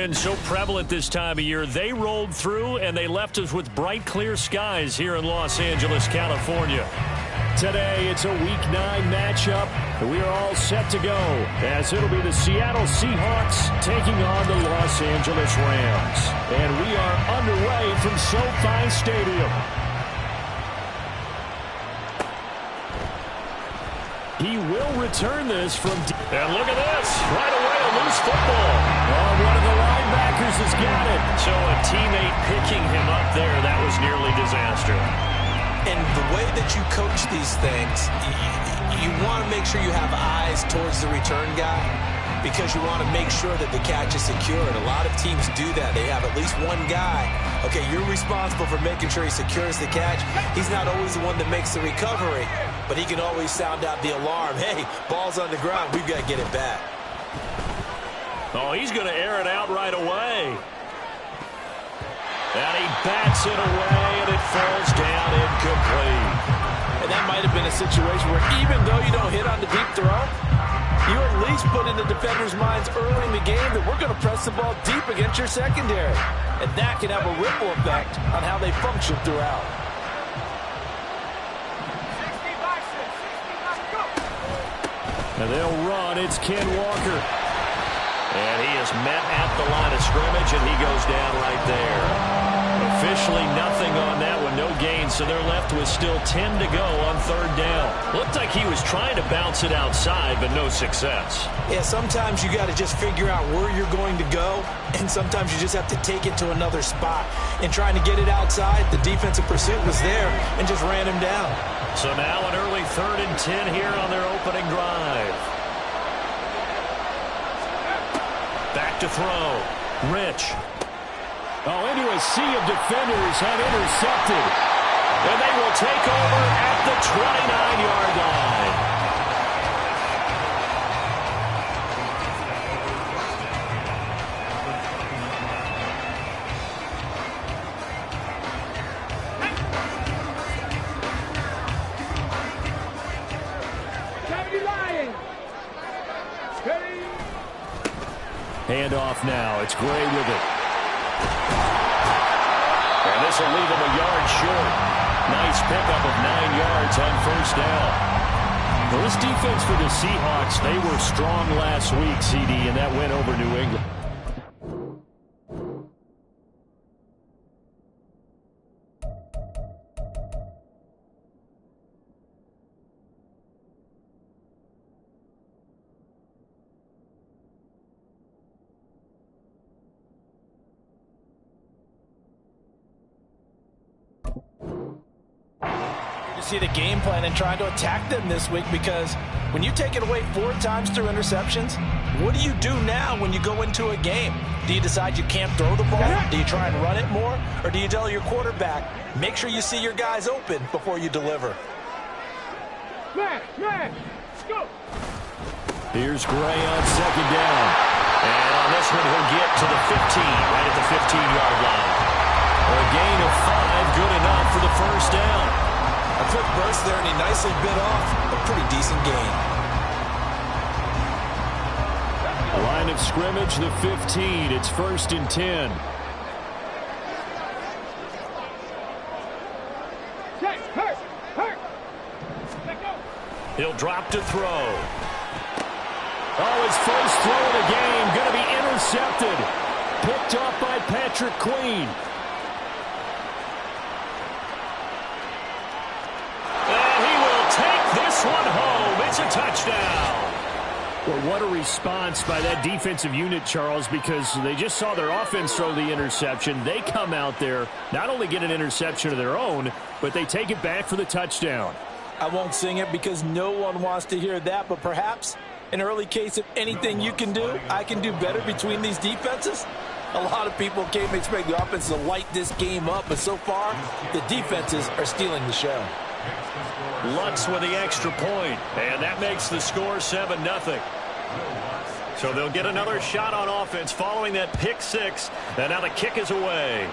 wind so prevalent this time of year, they rolled through and they left us with bright, clear skies here in Los Angeles, California. Today, it's a Week 9 matchup. We are all set to go as it'll be the Seattle Seahawks taking on the Los Angeles Rams. And we are underway from SoFi Stadium. He will return this from... And look at this. Right away, a loose football. Oh, one of the linebackers has got it. So a teammate picking him up there, that was nearly disaster. And the way that you coach these things, you want to make sure you have eyes towards the return guy because you want to make sure that the catch is secure. And a lot of teams do that. They have at least one guy. Okay, you're responsible for making sure he secures the catch. He's not always the one that makes the recovery, but he can always sound out the alarm. Hey, ball's on the ground. We've got to get it back. Oh, he's going to air it out right away. And he bats it away, and it falls down incomplete. And that might have been a situation where even though you don't hit on the deep throw, you at least put in the defenders' minds early in the game that we're going to press the ball deep against your secondary. And that can have a ripple effect on how they function throughout. And they'll run. It's Ken Walker. And he is met at the line of scrimmage, and he goes down right there. Officially nothing on that one, no gain, so they're left with still 10 to go on third down. Looked like he was trying to bounce it outside, but no success. Yeah, sometimes you got to just figure out where you're going to go, and sometimes you just have to take it to another spot. And trying to get it outside, the defensive pursuit was there and just ran him down. So now an early 3rd and 10 here on their opening drive. Back to throw. Rich. Oh, into a sea of defenders and intercepted. And they will take over at the 29-yard line. Handoff now. It's Gray with it. And this will leave him a yard short. Nice pickup of 9 yards on first down. Well, this defense for the Seahawks, they were strong last week, CD, and that went over New England. See the game plan and trying to attack them this week, because when you take it away 4 times through interceptions, what do you do now when you go into a game? Do you decide you can't throw the ball? Do you try and run it more? Or do you tell your quarterback, make sure you see your guys open before you deliver? Man, go! Here's Gray on second down. And on this one, he'll get to the 15, right at the 15-yard line. A gain of 5, good enough for the first down. A quick burst there, and he nicely bit off a pretty decent gain. Line of scrimmage, the 15. It's 1st and 10. He'll drop to throw. Oh, his first throw of the game. Going to be intercepted. Picked off by Patrick Queen. This one home. It's a touchdown. Well, what a response by that defensive unit, Charles, because they just saw their offense throw the interception. They come out there, not only get an interception of their own, but they take it back for the touchdown. I won't sing it because no one wants to hear that, but perhaps an early case of anything you can do, I can do better between these defenses. A lot of people came to expect the offense to light this game up, but so far, the defenses are stealing the show. Lutz with the extra point, and that makes the score 7-0. So they'll get another shot on offense following that pick 6, and now the kick is away.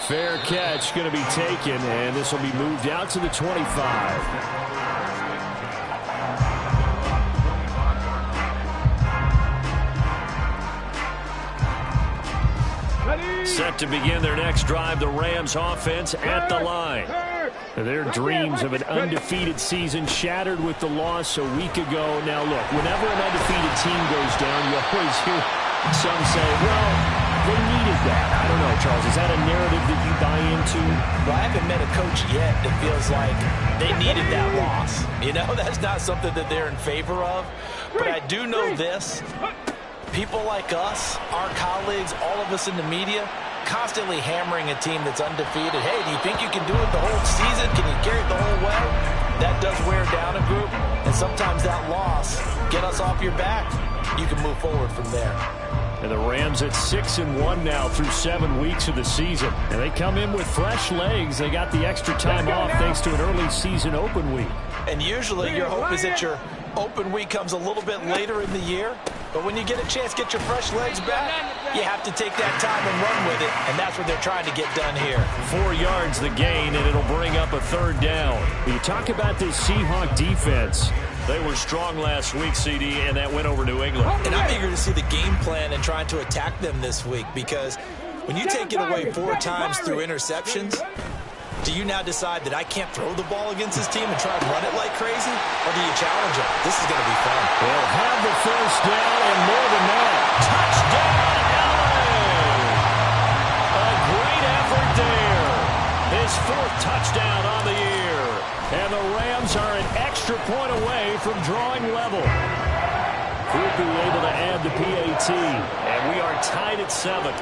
Fair catch going to be taken, and this will be moved out to the 25. Set to begin their next drive, the Rams offense at the line. Their dreams of an undefeated season shattered with the loss a week ago. Now, look, whenever an undefeated team goes down, you always hear some say, well, they needed that. I don't know, Charles. Is that a narrative that you buy into? Well, I haven't met a coach yet that feels like they needed that loss. You know, that's not something that they're in favor of. But I do know this. People like us, our colleagues, all of us in the media, constantly hammering a team that's undefeated. Hey, do you think you can do it the whole season? Can you carry it the whole way? That does wear down a group, and sometimes that loss, get us off your back. You can move forward from there. And the Rams at 6-1 now through 7 weeks of the season. And they come in with fresh legs. They got the extra time off thanks to an early season open week. And usually your hope is that your open week comes a little bit later in the year. But when you get a chance to get your fresh legs back, you have to take that time and run with it. And that's what they're trying to get done here. 4 yards the gain, and it'll bring up a third down. You talk about this Seahawk defense. They were strong last week, CD, and that went over New England. And I'm eager to see the game plan and trying to attack them this week, because when you take it away 4 times through interceptions, do you now decide that I can't throw the ball against this team and try and run it like crazy? Or do you challenge them? This is going to be fun. They'll have the first down and more than that. Touchdown, LA! A great effort there. His 4th touchdown on the year. And the Rams are an extra point away from drawing level. Could be able to add the PAT. And we are tied at 7.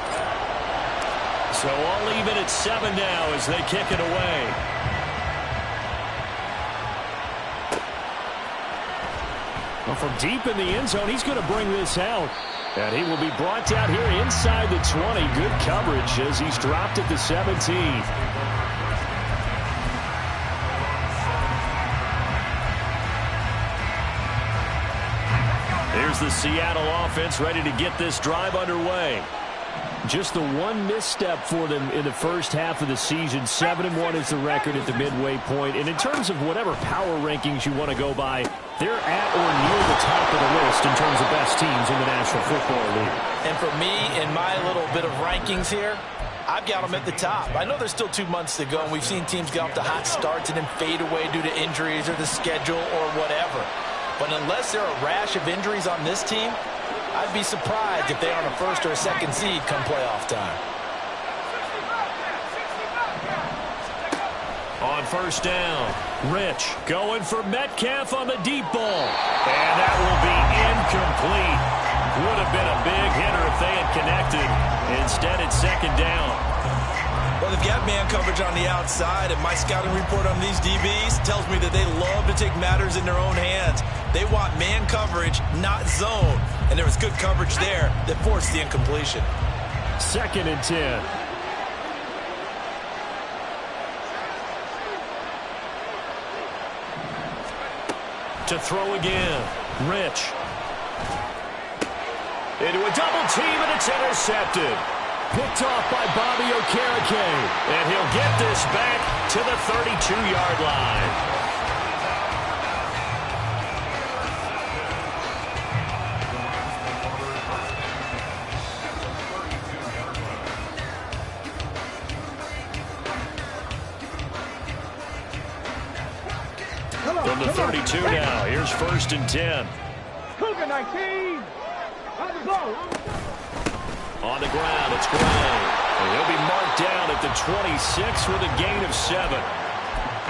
So all even at 7 now as they kick it away. Well, from deep in the end zone, he's going to bring this out. And he will be brought down here inside the 20. Good coverage as he's dropped at the 17. Here's the Seattle offense ready to get this drive underway. Just the one misstep for them in the first half of the season. 7-1 is the record at the midway point. And in terms of whatever power rankings you want to go by, they're at or near the top of the list in terms of best teams in the National Football League. And for me, in my little bit of rankings here, I've got them at the top. I know there's still 2 months to go, and we've seen teams get off to hot starts and then fade away due to injuries or the schedule or whatever. But unless there are a rash of injuries on this team, I'd be surprised if they aren't a first or a second seed come playoff time. On first down, Rich going for Metcalf on the deep ball. And that will be incomplete. Would have been a big hitter if they had connected. Instead, it's second down. Well, they've got man coverage on the outside, and my scouting report on these DBs tells me that they love to take matters in their own hands. They want man coverage, not zone. And there was good coverage there that forced the incompletion. 2nd and 10. To throw again, Rich. Into a double team, and it's intercepted. Picked off by Bobby Okereke. And he'll get this back to the 32-yard line. From the 32 now, here's 1st and 10. Cougar 19. On the ball. On the ground, it's Gray. And he'll be marked down at the 26 with a gain of 7.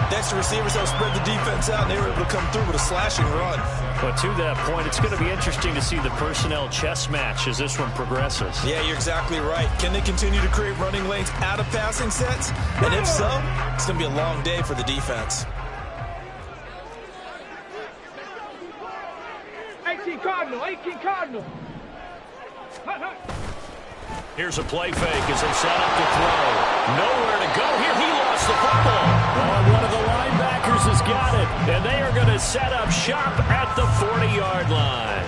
That's the receivers that spread the defense out, and they were able to come through with a slashing run. But to that point, it's going to be interesting to see the personnel chess match as this one progresses. Yeah, you're exactly right. Can they continue to create running lanes out of passing sets? And if so, it's going to be a long day for the defense. 18 Cardinal. Here's a play fake as they set up to throw. Nowhere to go here. He lost the football. Oh, one of the linebackers has got it. And they are going to set up shop at the 40-yard line.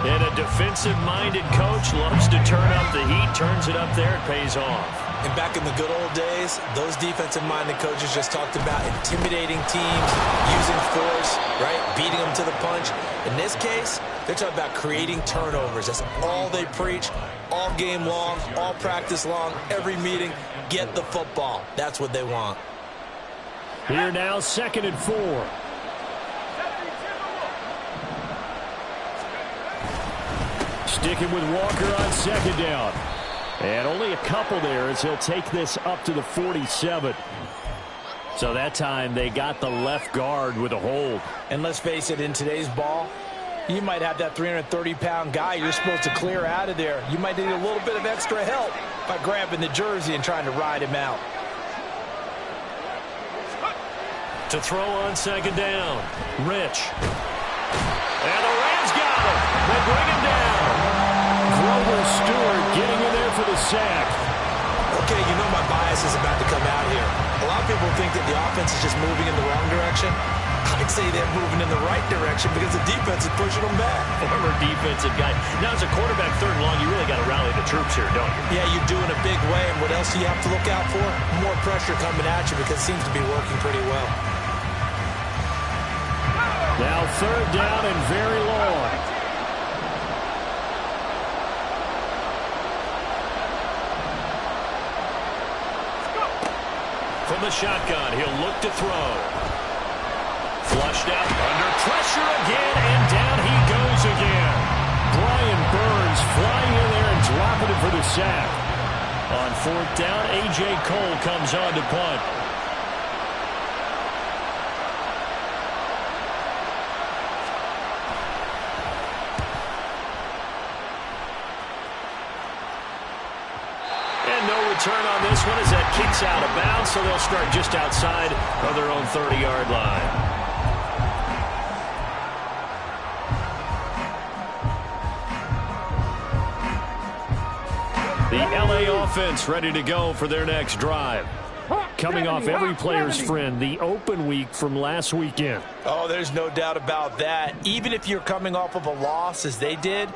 And a defensive-minded coach loves to turn up the heat, turns it up there, it pays off. And back in the good old days, those defensive-minded coaches just talked about intimidating teams, using force, right, beating them to the punch. In this case, they're talking about creating turnovers. That's all they preach, all game long, all practice long, every meeting. Get the football. That's what they want. Here now, 2nd and 4. Sticking with Walker on 2nd down. And only a couple there as he'll take this up to the 47. So that time they got the left guard with a hold. And let's face it, in today's ball, you might have that 330-pound guy you're supposed to clear out of there. You might need a little bit of extra help by grabbing the jersey and trying to ride him out. To throw on 2nd down, Rich. And the Rams got him. They bring him down. Grover Stewart getting in there for the sack. Okay, you know my bias is about to come out here. A lot of people think that the offense is just moving in the wrong direction. I'd say they're moving in the right direction because the defense is pushing them back. Former defensive guy. Now, as a quarterback 3rd and long, you really got to rally the troops here, don't you? Yeah, you do in a big way. And what else do you have to look out for? More pressure coming at you because it seems to be working pretty well. Now 3rd down and very long. From the shotgun, he'll look to throw. Flushed out, under pressure again, and down he goes again. Brian Burns flying in there and dropping it for the sack. On 4th down, A.J. Cole comes on to punt. Turn on this one as that kicks out of bounds, so they'll start just outside of their own 30-yard line. The L.A. offense ready to go for their next drive. Coming off every player's friend, the open week from last weekend. Oh, there's no doubt about that. Even if you're coming off of a loss as they did,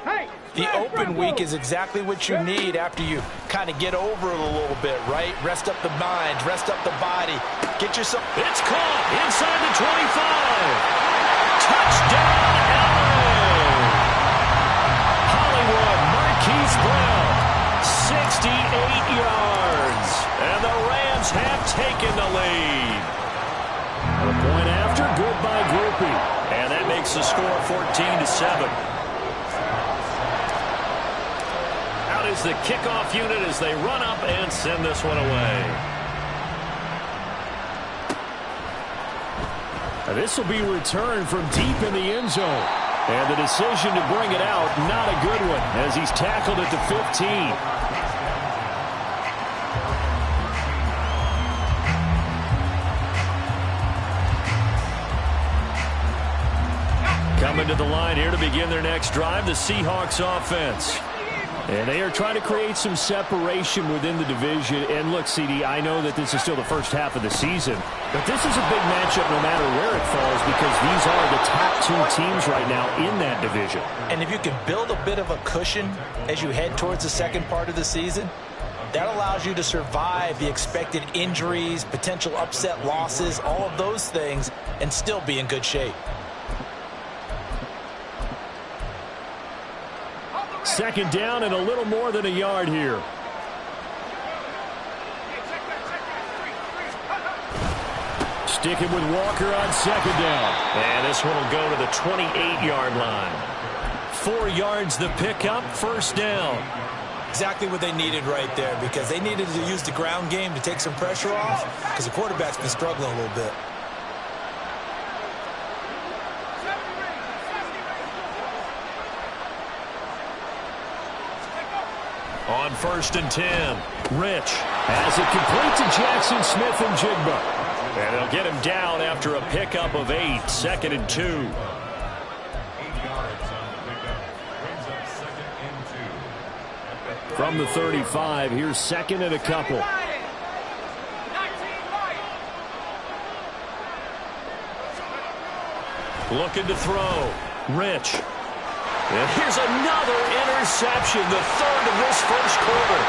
the open week is exactly what you need after you kind of get over it a little bit, right? Rest up the mind, rest up the body. Get yourself... It's caught inside the 25. Touchdown, L.A. Hollywood Marquise Brown, 68 yards. And the Rams have taken the lead. A point after, good by Groupie. And that makes the score 14-7. Out is the kickoff unit as they run up and send this one away. This will be returned from deep in the end zone. And the decision to bring it out, not a good one, as he's tackled at the 15. Coming to the line here to begin their next drive, the Seahawks offense. And they are trying to create some separation within the division. And look, CD, I know that this is still the first half of the season, but this is a big matchup no matter where it falls because these are the top 2 teams right now in that division. And if you can build a bit of a cushion as you head towards the second part of the season, that allows you to survive the expected injuries, potential upset losses, all of those things, and still be in good shape. Second down and a little more than a yard here. Sticking with Walker on 2nd down. And this one will go to the 28-yard line. 4 yards the pickup, 1st down. Exactly what they needed right there because they needed to use the ground game to take some pressure off because the quarterback's been struggling a little bit. On 1st and 10, Rich has it complete to Jackson Smith and Jigba. And they'll get him down after a pickup of 8, 2nd and 2. From the 35, here's 2nd and a couple. Looking to throw, Rich. And here's another interception, the 3rd of this 1st quarter.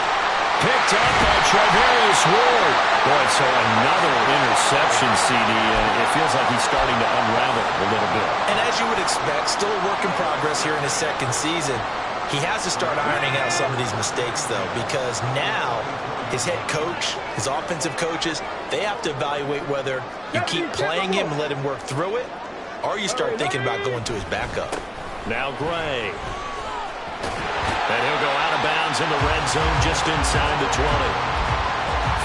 Picked up by Treverius Ward. Boy, so another interception, CD. It feels like he's starting to unravel a little bit. And as you would expect, still a work in progress here in his second season. He has to start ironing out some of these mistakes, though, because now his head coach, his offensive coaches, they have to evaluate whether you keep playing him and let him work through it, or you start thinking about going to his backup. Now Gray. And he'll go out of bounds in the red zone just inside the 20.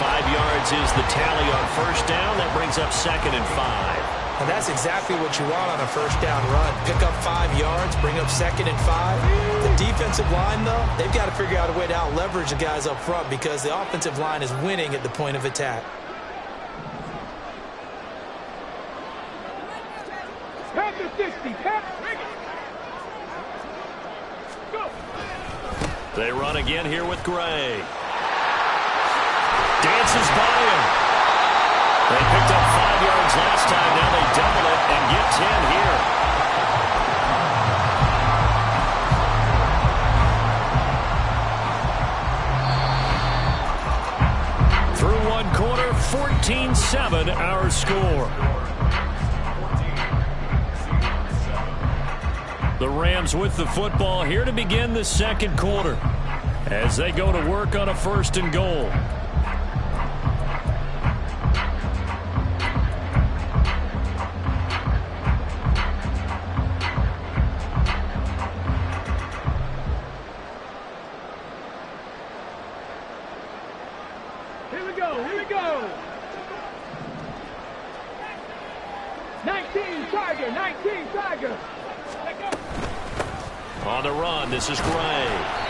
5 yards is the tally on first down. That brings up 2nd and 5. And that's exactly what you want on a first down run. Pick up 5 yards, bring up 2nd and 5. The defensive line, though, they've got to figure out a way to out-leverage the guys up front because the offensive line is winning at the point of attack. Pass the 60. Pass. Go. They run again here with Gray. Dances by him. They picked up 5 yards last time. Now they double it and get 10 here. Through one quarter, 14-7 our score. The Rams with the football here to begin the second quarter as they go to work on a 1st and goal. Here we go. Here we go. 19 Tiger. 19 Tiger. On the run, this is Gray.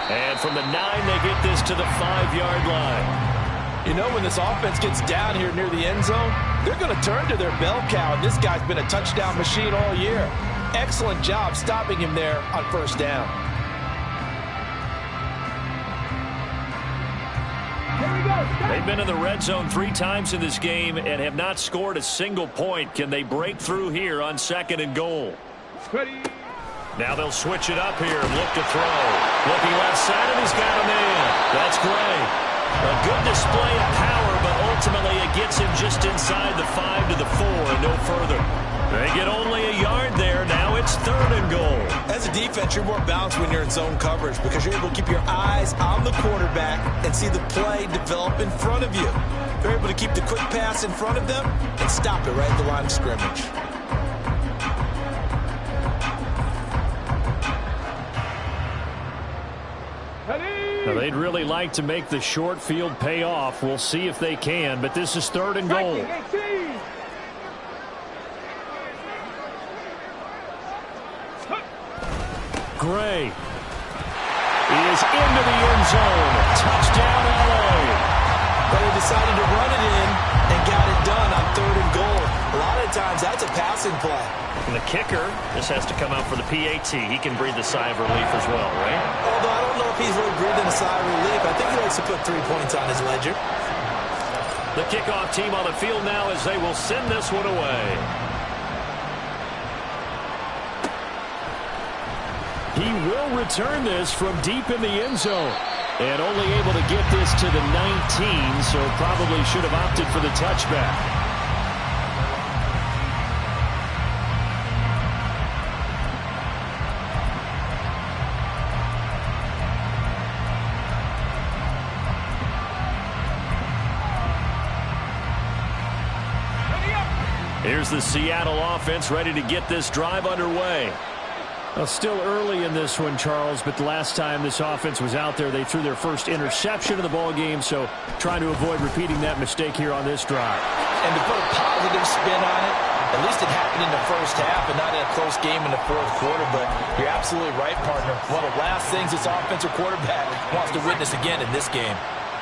And from the 9, they get this to the 5-yard line. You know, when this offense gets down here near the end zone, they're going to turn to their bell cow, and this guy's been a touchdown machine all year. Excellent job stopping him there on first down. Here we go. They've been in the red zone 3 times in this game and have not scored a single point. Can they break through here on 2nd and goal? Ready. Now they'll switch it up here and look to throw. Looking left side, and he's got a man. That's Gray. A good display of power, but ultimately it gets him just inside the 5 to the 4 and no further. They get only a yard there. Now it's 3rd and goal. As a defense, you're more balanced when you're in zone coverage because you're able to keep your eyes on the quarterback and see the play develop in front of you. They're able to keep the quick pass in front of them and stop it right at the line of scrimmage. Now they'd really like to make the short field pay off. We'll see if they can, but this is 3rd and goal. 18. Gray is into the end zone. Touchdown, LA. But they decided to run it in and got it done on 3rd and goal. A lot of times that's a passing play. And the kicker, this has to come out for the PAT. He can breathe a sigh of relief as well, right? Although I don't know if he's really breathing a sigh of relief. I think he likes to put 3 points on his ledger. The kickoff team on the field now as they will send this one away. He will return this from deep in the end zone. And only able to get this to the 19, so probably should have opted for the touchback. Here's the Seattle offense ready to get this drive underway. Well, still early in this one, Charles, but the last time this offense was out there, they threw their first interception of the ball game, so trying to avoid repeating that mistake here on this drive. And to put a positive spin on it, at least it happened in the first half and not in a close game in the 4th quarter, but you're absolutely right, partner. One of the last things this offensive quarterback wants to witness again in this game.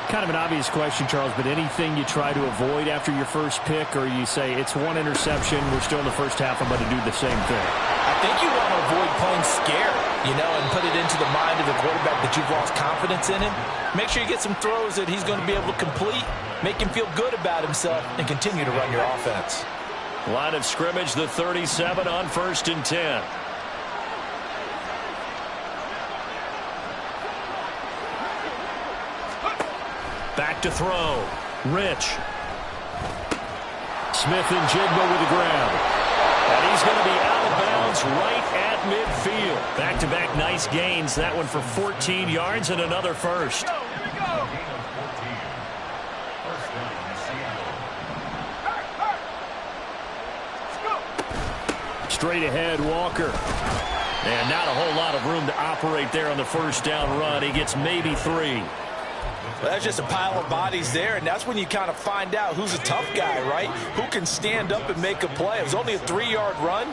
Kind of an obvious question, Charles, but anything you try to avoid after your first pick, or you say it's 1 interception, we're still in the first half, I'm going to do the same thing? I think you want to avoid playing scared, and put it into the mind of the quarterback that you've lost confidence in him. Make sure you get some throws that he's going to be able to complete, make him feel good about himself, and continue to run your offense. Line of scrimmage, the 37 on 1st and 10. Back to throw. Rich. Smith and Jigba with the grab. And he's going to be out of bounds right at midfield. Back-to-back nice gains. That one for 14 yards and another first. Straight ahead, Walker. And not a whole lot of room to operate there on the first down run. He gets maybe 3. Well, that's just a pile of bodies there, and that's when you kind of find out who's a tough guy, right? Who can stand up and make a play. It was only a 3-yard run,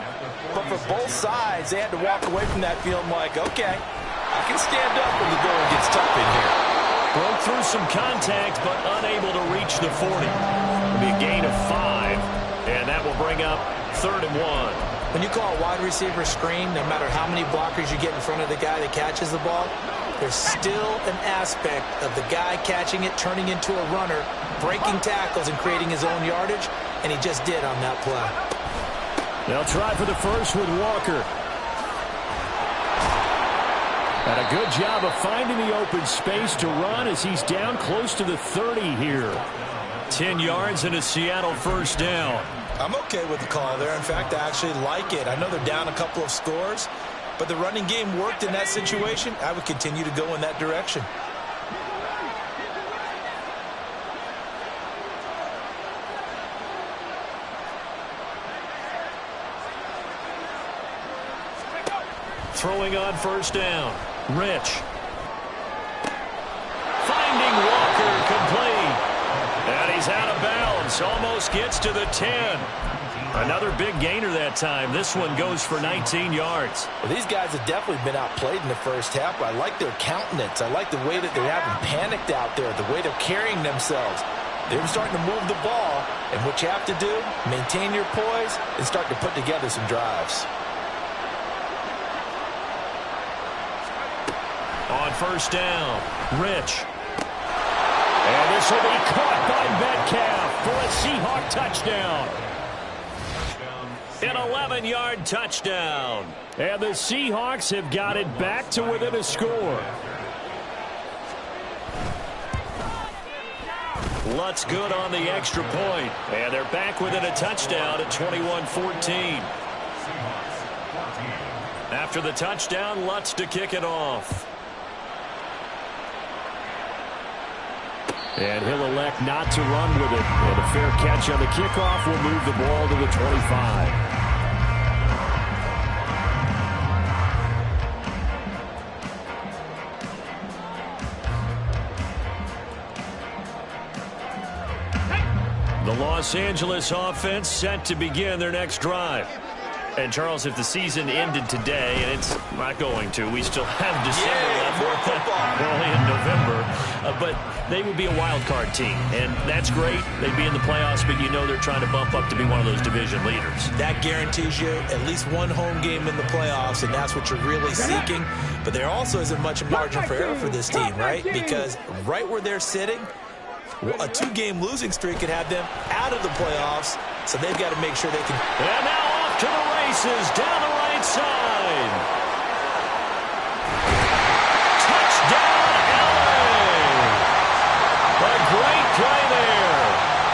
but for both sides, they had to walk away from that feeling like, okay, I can stand up when the going gets tough in here. Broke through some contact, but unable to reach the 40. It'll be a gain of 5, and that will bring up 3rd and 1. When you call a wide receiver screen, no matter how many blockers you get in front of the guy that catches the ball, there's still an aspect of the guy catching it, turning into a runner, breaking tackles and creating his own yardage, and he just did on that play. They'll try for the first with Walker. And a good job of finding the open space to run as he's down close to the 30 here. 10 yards and a Seattle first down. I'm okay with the call there. In fact, I actually like it. I know they're down a couple of scores, but the running game worked in that situation. I would continue to go in that direction. Throwing on first down. Rich. Finding Walker complete. And he's out of bounds. Almost gets to the 10. Another big gainer that time. This one goes for 19 yards. Well, these guys have definitely been outplayed in the first half, but I like their countenance. I like the way that they haven't panicked out there, the way they're carrying themselves. They're starting to move the ball, and what you have to do, maintain your poise and start to put together some drives. On first down, Rich. And this will be caught by Metcalf for a Seahawk touchdown. An 11-yard touchdown. And the Seahawks have got it back to within a score. Lutz good on the extra point. And they're back within a touchdown at 21-14. After the touchdown, Lutz to kick it off. And he'll elect not to run with it. And a fair catch on the kickoff will move the ball to the 25. The Los Angeles offense set to begin their next drive. And, Charles, if the season ended today, and it's not going to, we still have December left. We're only in November. But they would be a wild card team, and that's great. They'd be in the playoffs, but you know they're trying to bump up to be one of those division leaders. That guarantees you at least one home game in the playoffs, and that's what you're really seeking. But there also isn't much margin for error for this team, right? Because right where they're sitting, a 2-game losing streak could have them out of the playoffs, so they've got to make sure they can. And now off to the races down the right side. Touchdown, LA! A great play there.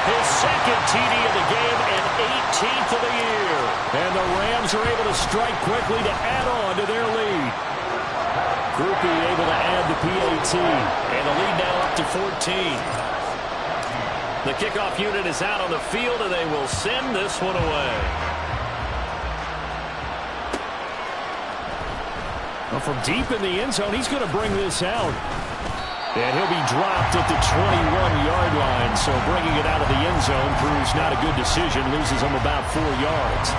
His second TD of the game and 18th of the year. And the Rams are able to strike quickly to add on to their lead. Groupie able to add the PAT. And the lead now up to 14. The kickoff unit is out on the field, and they will send this one away. Well, from deep in the end zone, he's going to bring this out. And he'll be dropped at the 21-yard line, so bringing it out of the end zone proves not a good decision, loses him about 4 yards.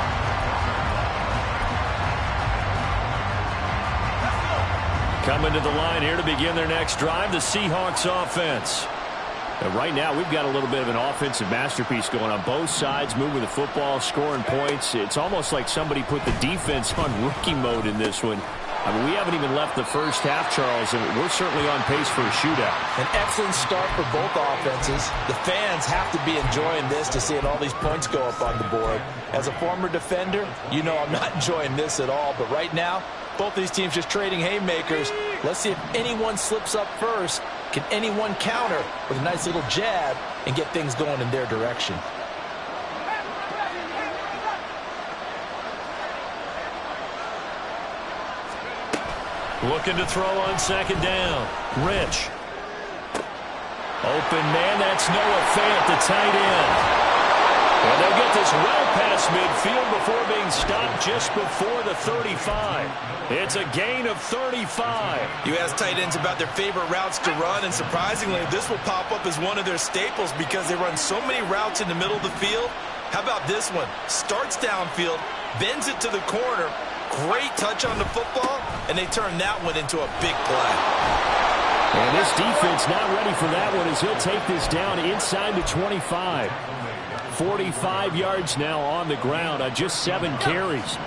Coming to the line here to begin their next drive, the Seahawks offense. And right now, we've got a little bit of an offensive masterpiece going on. Both sides moving the football, scoring points. It's almost like somebody put the defense on rookie mode in this one. I mean, we haven't even left the first half, Charles, and we're certainly on pace for a shootout. An excellent start for both offenses. The fans have to be enjoying this to seeing all these points go up on the board. As a former defender, you know I'm not enjoying this at all. But right now, both these teams just trading haymakers. Let's see if anyone slips up first, Can anyone counter with a nice little jab and get things going in their direction? Looking to throw on second down. Rich. Open man, that's Noah Fant, the tight end. And they'll get this well past midfield before being stopped just before the 35. It's a gain of 35. You ask tight ends about their favorite routes to run, and surprisingly, this will pop up as one of their staples because they run so many routes in the middle of the field. How about this one? Starts downfield, bends it to the corner, great touch on the football, and they turn that one into a big play. And this defense not ready for that one as he'll take this down inside the 25. 45 yards now on the ground on just 7 carries.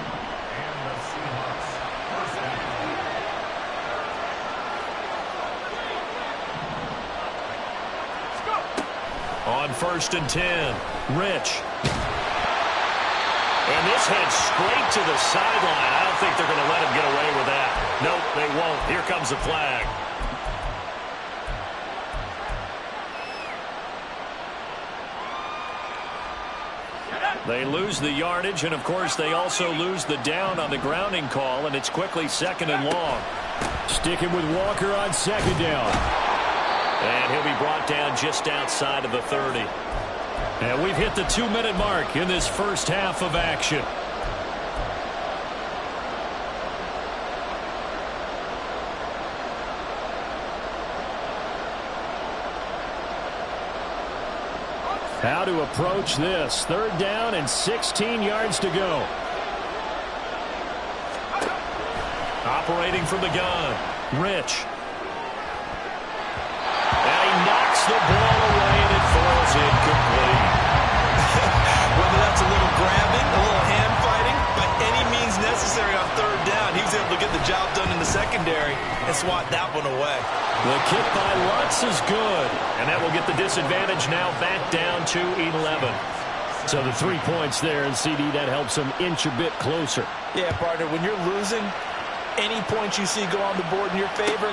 On 1st and 10, Rich. And this heads straight to the sideline. I don't think they're going to let him get away with that. Nope, they won't. Here comes the flag. They lose the yardage, and of course they also lose the down on the grounding call, and it's quickly 2nd and long. Sticking with Walker on 2nd down. And he'll be brought down just outside of the 30. And we've hit the 2-minute mark in this first half of action. How to approach this. 3rd down and 16 yards to go. Operating from the gun, Rich. And he knocks the ball away, and it falls incomplete. Whether that's a little grabbing, a little hand fighting, by any means necessary on 3rd down, he was able to get the job done in the secondary and swat that one away. The kick by Lutz is good, and that will get the disadvantage now back down to 11. So the 3 points there, and CD, that helps them inch a bit closer. Yeah, partner, when you're losing, any points you see go on the board in your favor,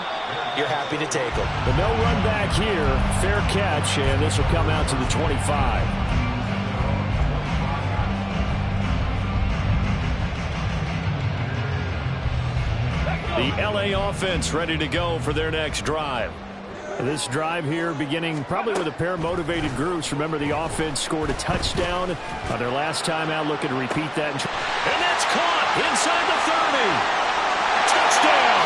you're happy to take them. But no run back here. Fair catch, and this will come out to the 25. The LA offense ready to go for their next drive. This drive here beginning probably with a pair of motivated groups. Remember, the offense scored a touchdown on their last time out, looking to repeat that. And that's caught inside the 30. Touchdown.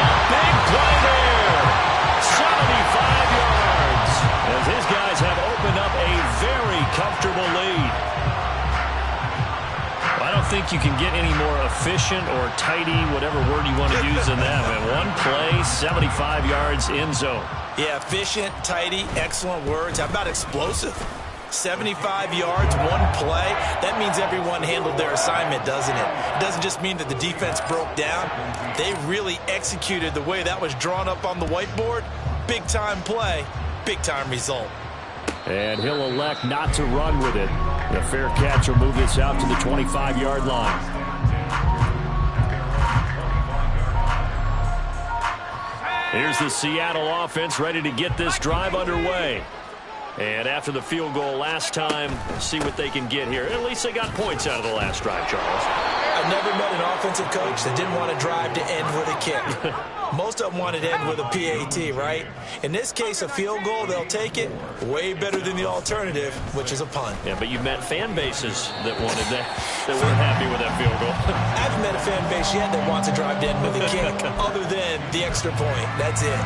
A big play there. 75 yards. As his guys have opened up a very comfortable lead. I don't think you can get any more efficient or tidy, whatever word you want to use in that. Man, one play, 75 yards in zone. Yeah, efficient, tidy, excellent words. How about explosive? 75 yards, one play. That means everyone handled their assignment, doesn't it? It doesn't just mean that the defense broke down. They really executed the way that was drawn up on the whiteboard. Big-time play, big-time result. And he'll elect not to run with it. The fair catch will move this out to the 25-yard line. Here's the Seattle offense ready to get this drive underway. And after the field goal last time, see what they can get here. At least they got points out of the last drive, Charles. I've never met an offensive coach that didn't want to drive to end with a kick. Most of them wanted to end with a PAT, right? In this case, a field goal, they'll take it. Way better than the alternative, which is a punt. Yeah, but you've met fan bases that wanted that weren't happy with that field goal. I haven't met a fan base yet that wants to drive to end with a kick, other than the extra point. That's it.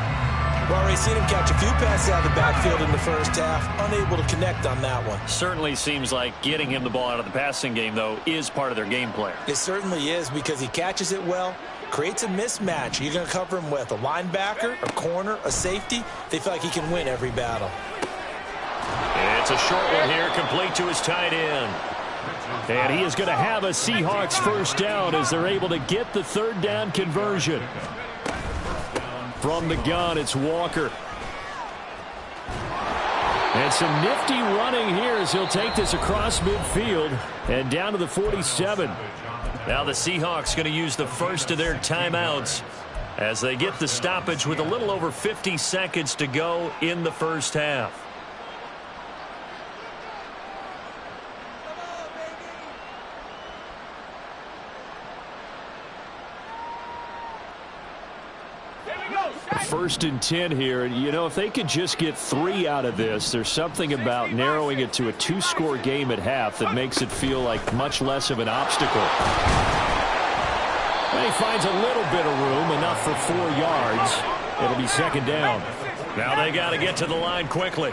We've already seen him catch a few passes out of the backfield in the first half, unable to connect on that one. Certainly seems like getting him the ball out of the passing game, though, is part of their game plan. It certainly is, because he catches it well, creates a mismatch. You're going to cover him with a linebacker, a corner, a safety. They feel like he can win every battle. It's a short one here, complete to his tight end. And he is going to have a Seahawks first down as they're able to get the 3rd down conversion. From the gun, it's Walker. And some nifty running here as he'll take this across midfield and down to the 47. Now the Seahawks going to use the first of their timeouts as they get the stoppage with a little over 50 seconds to go in the first half. First and 10 here. You know, if they could just get 3 out of this, there's something about narrowing it to a 2-score game at half that makes it feel like much less of an obstacle. And he finds a little bit of room, enough for 4 yards. It'll be second down. Now they got to get to the line quickly.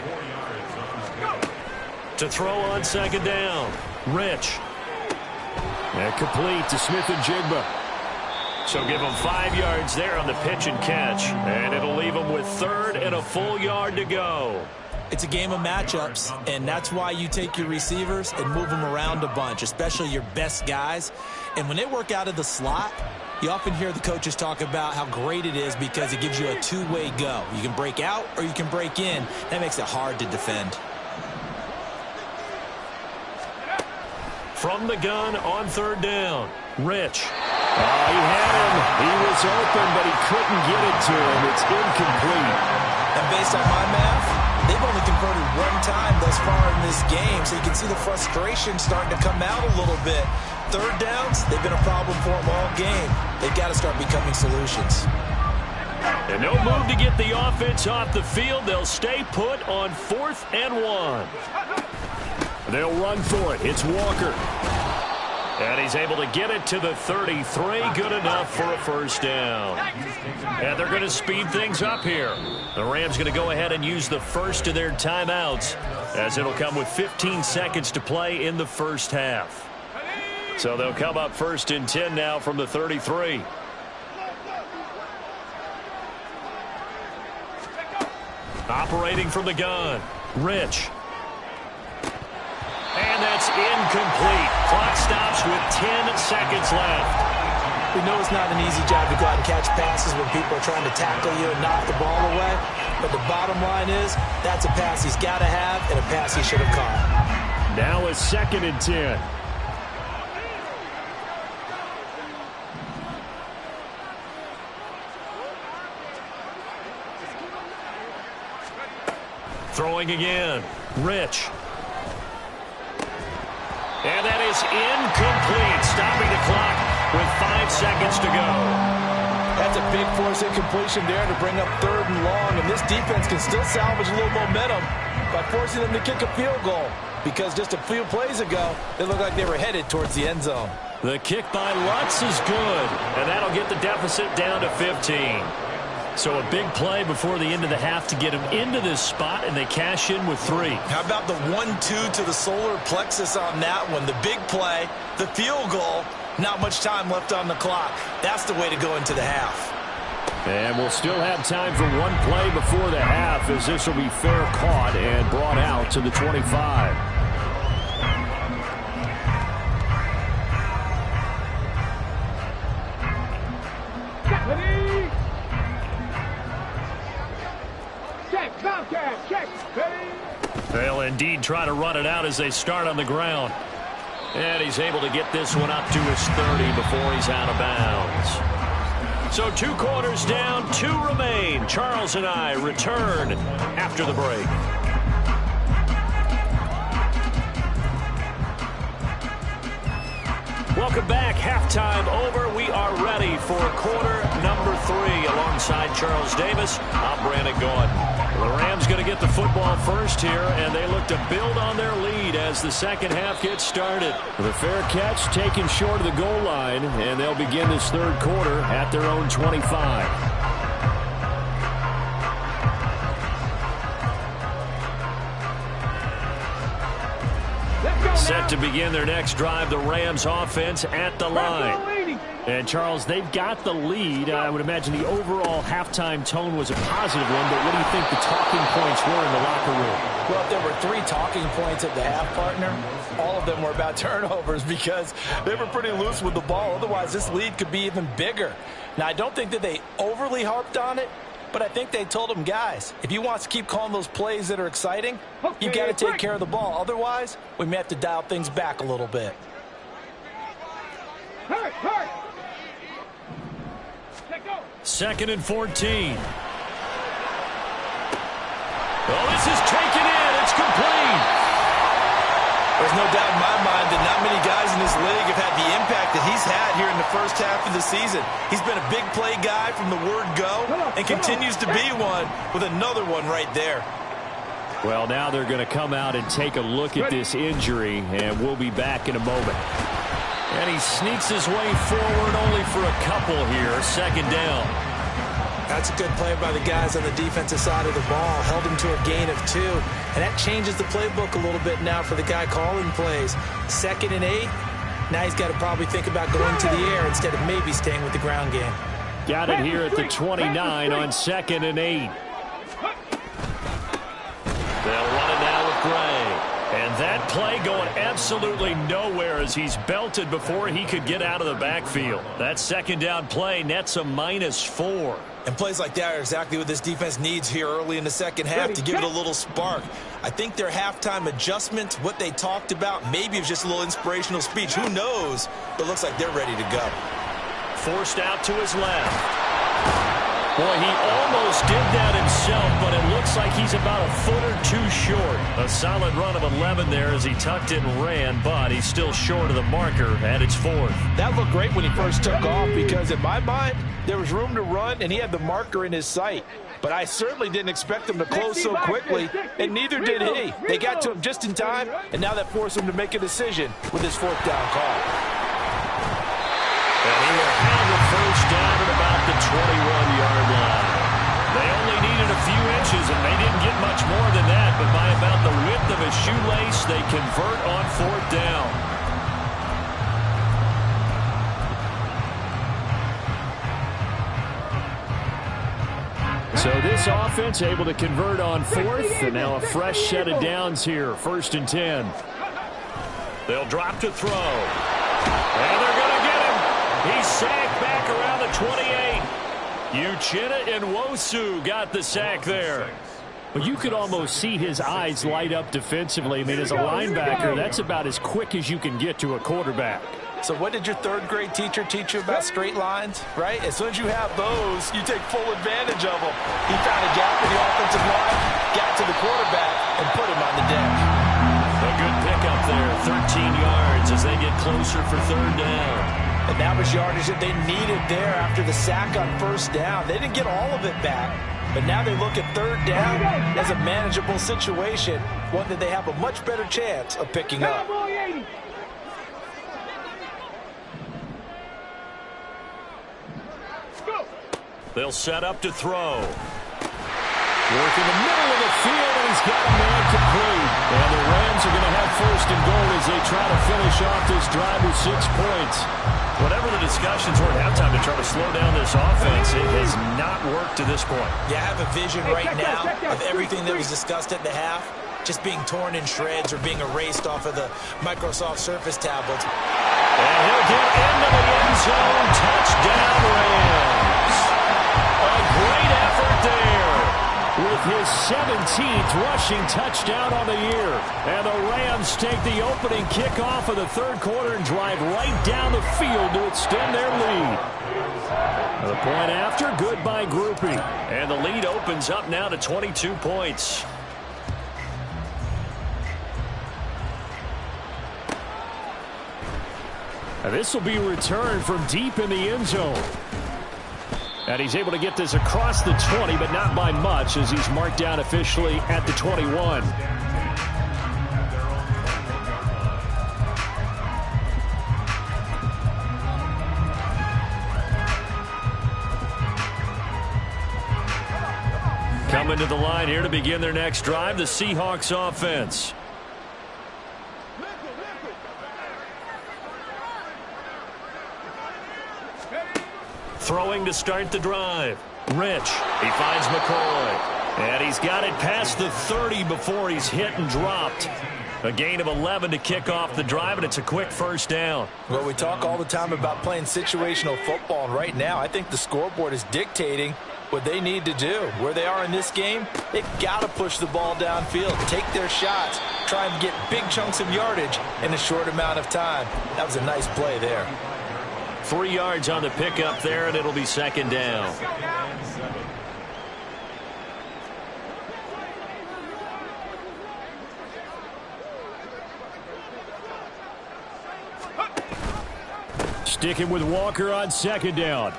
To throw on second down. Rich. And complete to Smith and Jigba. So give them 5 yards there on the pitch and catch. And it'll leave them with 3rd and a full yard to go. It's a game of matchups, and that's why you take your receivers and move them around a bunch, especially your best guys. And when they work out of the slot, you often hear the coaches talk about how great it is because it gives you a two-way go. You can break out or you can break in. That makes it hard to defend. From the gun on 3rd down. Rich. He had him. He was open, but he couldn't get it to him. It's incomplete. And based on my math, they've only converted 1 time thus far in this game, so you can see the frustration starting to come out a little bit. 3rd downs, they've been a problem for them all game. They've got to start becoming solutions. And no move to get the offense off the field. They'll stay put on 4th and 1. They'll run for it. It's Walker. And he's able to get it to the 33. Good enough for a first down. And they're going to speed things up here. The Rams going to go ahead and use the first of their timeouts, as it'll come with 15 seconds to play in the first half. So they'll come up 1st and 10 now from the 33. Operating from the gun. Rich. And that's incomplete. Clock stops with 10 seconds left. We know it's not an easy job to go out and catch passes when people are trying to tackle you and knock the ball away. But the bottom line is, that's a pass he's got to have and a pass he should have caught. Now it's 2nd and 10. Throwing again. Rich. And that is incomplete, stopping the clock with 5 seconds to go. That's a big force incompletion there to bring up 3rd and long, and this defense can still salvage a little momentum by forcing them to kick a field goal, because just a few plays ago, they looked like they were headed towards the end zone. The kick by Lutz is good, and that'll get the deficit down to 15. So a big play before the end of the half to get them into this spot, and they cash in with 3. How about the 1-2 to the solar plexus on that one? The big play, the field goal, not much time left on the clock. That's the way to go into the half. And we'll still have time for 1 play before the half, as this will be fair caught and brought out to the 25. They'll indeed try to run it out as they start on the ground. And he's able to get this one up to his 30 before he's out of bounds. So 2 quarters down, 2 remain. Charles and I return after the break. Welcome back. Halftime over. We are ready for quarter number 3. Alongside Charles Davis, I'm Brandon Gordon. The Rams going to get the football first here, and they look to build on their lead as the second half gets started. The fair catch taken short of the goal line, and they'll begin this 3rd quarter at their own 25. Set to begin their next drive, the Rams offense at the line. And, Charles, they've got the lead. I would imagine the overall halftime tone was a positive one, but what do you think the talking points were in the locker room? Well, if there were 3 talking points at the half, partner, all of them were about turnovers because they were pretty loose with the ball. Otherwise, this lead could be even bigger. Now, I don't think that they overly harped on it, but I think they told them, guys, if you want to keep calling those plays that are exciting, you got to take care of the ball. Otherwise, we may have to dial things back a little bit. 2nd and 14. Oh, this is taken in. It's complete. There's no doubt in my mind that not many guys in this league have had the impact that he's had here in the first half of the season. He's been a big play guy from the word go and continues to be one with another one right there. Well, now they're going to come out and take a look at this injury, and we'll be back in a moment. And he sneaks his way forward only for a couple here. 2nd down. That's a good play by the guys on the defensive side of the ball. Held him to a gain of 2. And that changes the playbook a little bit now for the guy calling plays. 2nd and 8. Now he's got to probably think about going to the air instead of maybe staying with the ground game. Got it here at the 29 on 2nd and 8. They'll run it now with Gray. And that play going absolutely nowhere as he's belted before he could get out of the backfield. That 2nd down play nets a -4. And plays like that are exactly what this defense needs here early in the second half to give it a little spark. I think their halftime adjustment, what they talked about, maybe it was just a little inspirational speech. Who knows? But it looks like they're ready to go. Forced out to his left. Boy, he almost did that himself, but it looks like he's about a foot or 2 short. A solid run of 11 there as he tucked it and ran, but he's still short of the marker at its 4th. That looked great when he first took off because in my mind, there was room to run and he had the marker in his sight. But I certainly didn't expect him to close so quickly, and neither did he. They got to him just in time, and now that forced him to make a decision with his 4th down call. And he will have the first down at about the 21-yard line. They only needed a few inches, and they didn't get much more than that, but by about the width of a shoelace, they convert on 4th down. So this offense able to convert on 4th, and now a fresh set of downs here, 1st and 10. They'll drop to throw. And they're going to get him. He's sacked back around the 28. Uchenna Nwosu got the sack there. But you could almost see his eyes light up defensively. I mean, as a linebacker, that's about as quick as you can get to a quarterback. So what did your 3rd grade teacher teach you about straight lines, right? As soon as you have those, you take full advantage of them. He found a gap in the offensive line, got to the quarterback, and put him on the deck. A good pickup there, 13 yards as they get closer for 3rd down. And that was yardage that they needed there after the sack on 1st down. They didn't get all of it back, but now they look at 3rd down as a manageable situation, one that they have a much better chance of picking up. They'll set up to throw. Work in the middle of the field, and he's got a man complete. And the Rams are going to have 1st and goal as they try to finish off this drive with 6 points. Whatever the discussions were at halftime to try to slow down this offense, it has not worked to this point. Yeah, I have a vision right now of everything that was discussed at the half just being torn in shreds or being erased off of the Microsoft Surface tablets. And he'll get into the end zone. Touchdown, Rams. A great effort there with his 17th rushing touchdown on the year. And the Rams take the opening kickoff of the 3rd quarter and drive right down the field to extend their lead. The point after, good by Groupie. And the lead opens up now to 22 points. And this will be returned from deep in the end zone. And he's able to get this across the 20, but not by much as he's marked down officially at the 21. Coming to the line here to begin their next drive, the Seahawks offense. Throwing to start the drive. Rich. He finds McCoy. And he's got it past the 30 before he's hit and dropped. A gain of 11 to kick off the drive, and it's a quick 1st down. Well, we talk all the time about playing situational football, and right now I think the scoreboard is dictating what they need to do. Where they are in this game, they've got to push the ball downfield, take their shots, try and get big chunks of yardage in a short amount of time. That was a nice play there. 3 yards on the pickup there, and it'll be second down. Sticking with Walker on second down.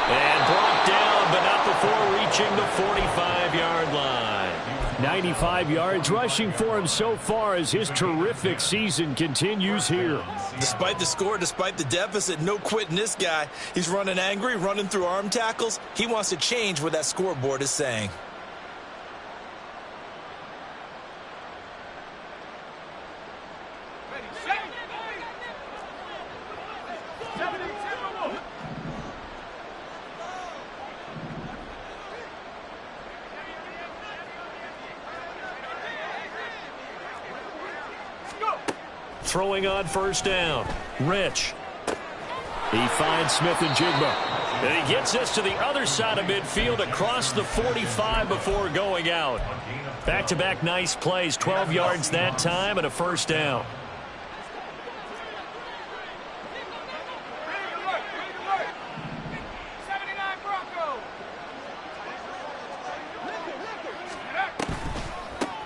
And brought down, but not before reaching the 45-yard line. 95 yards rushing for him so far as his terrific season continues here. Despite the score, despite the deficit, no quitting this guy. He's running angry, running through arm tackles. He wants to change what that scoreboard is saying. Throwing on first down. Rich. He finds Smith and Jigba. And he gets us to the other side of midfield across the 45 before going out. Back-to-back nice plays. 12 yards that time and a first down.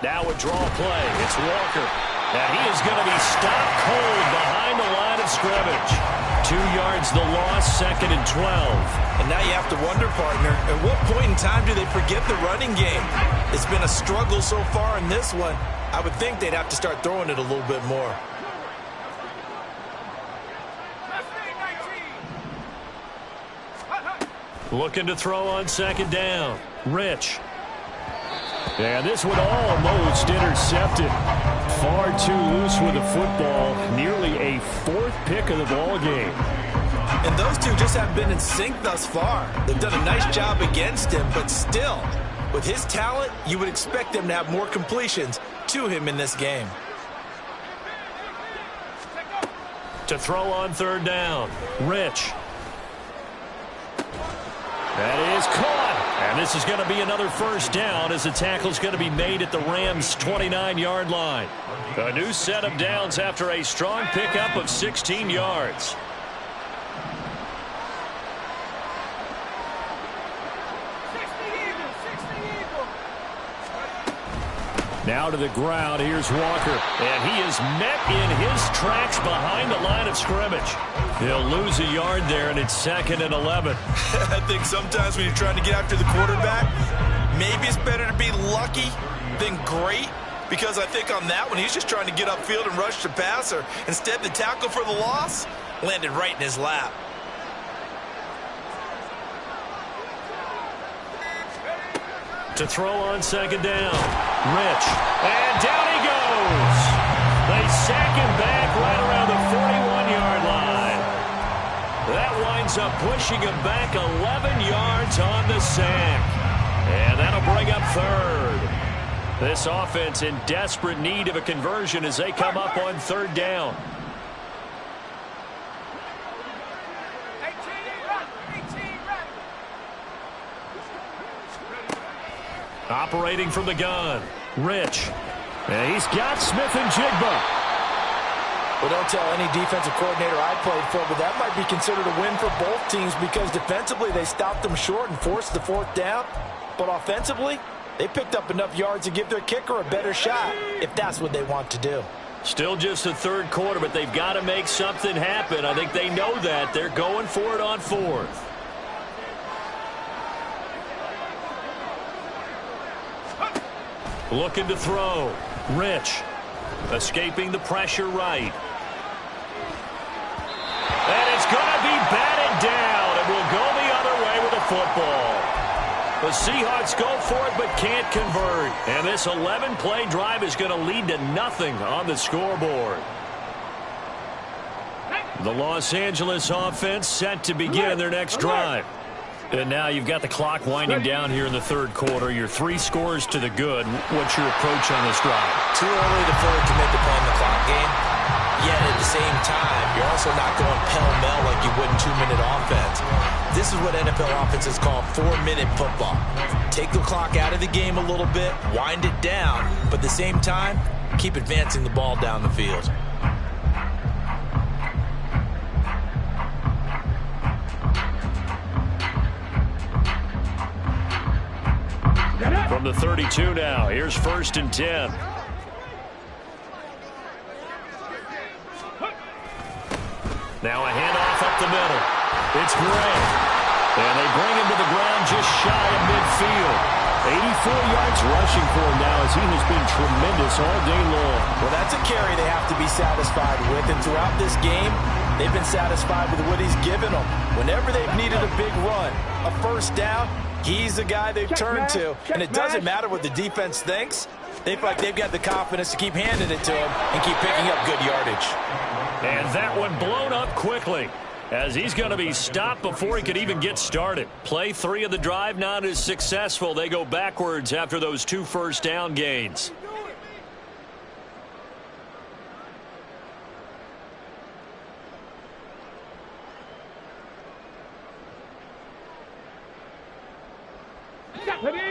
Now a draw play. It's Walker. And he is going to be stopped cold behind the line of scrimmage. 2 yards the loss, second and 12. And now you have to wonder, partner, at what point in time do they forget the running game? It's been a struggle so far in this one. I would think they'd have to start throwing it a little bit more. Looking to throw on second down. Rich. And this one almost intercepted. Far too loose with the football. Nearly a 4th pick of the ball game. And those two just haven't been in sync thus far. They've done a nice job against him, but still, with his talent, you would expect them to have more completions to him in this game. To throw on third down. Rich. That is caught. And this is going to be another first down as the tackle is going to be made at the Rams' 29-yard line. A new set of downs after a strong pickup of 16 yards. Now to the ground. Here's Walker. And he is met in his tracks behind the line of scrimmage. He'll lose a yard there, and it's second and 11. I think sometimes when you're trying to get after the quarterback, maybe it's better to be lucky than great. Because I think on that one, he's just trying to get upfield and rush the passer. Instead, the tackle for the loss landed right in his lap. To throw on second down. Rich. And down he goes. They sack him back right around the 41-yard line. That winds up pushing him back 11 yards on the sack. And that'll bring up third. This offense in desperate need of a conversion as they come up on third down. Operating from the gun. Rich. And he's got Smith and Jigba. Well, don't tell any defensive coordinator I played for, but that might be considered a win for both teams because defensively they stopped them short and forced the fourth down. But offensively, they picked up enough yards to give their kicker a better shot if that's what they want to do. Still just the third quarter, but they've got to make something happen. I think they know that. They're going for it on fourth. Looking to throw. Rich. Escaping the pressure right. And it's going to be batted down. And will go the other way with the football. The Seahawks go for it but can't convert. And this 11-play drive is going to lead to nothing on the scoreboard. The Los Angeles offense set to begin their next drive. And now you've got the clock winding down here in the third quarter. You're 3 scores to the good. What's your approach on this drive? Too early to fully commit to playing the clock game. Yet at the same time, you're also not going pell-mell like you would in 2-minute offense. This is what NFL offenses call 4-minute football. Take the clock out of the game a little bit, wind it down, but at the same time, keep advancing the ball down the field. From the 32 now, here's 1st and 10. Now a handoff up the middle. It's Gray. And they bring him to the ground just shy of midfield. 84 yards rushing for him now as he has been tremendous all day long. Well, that's a carry they have to be satisfied with. And throughout this game, they've been satisfied with what he's given them. Whenever they've needed a big run, a first down, he's the guy they've turned to. And it doesn't matter what the defense thinks. They feel like they've got the confidence to keep handing it to him and keep picking up good yardage. And that one blown up quickly as he's going to be stopped before he could even get started. Play 3 of the drive not as successful. They go backwards after those 2 first down gains.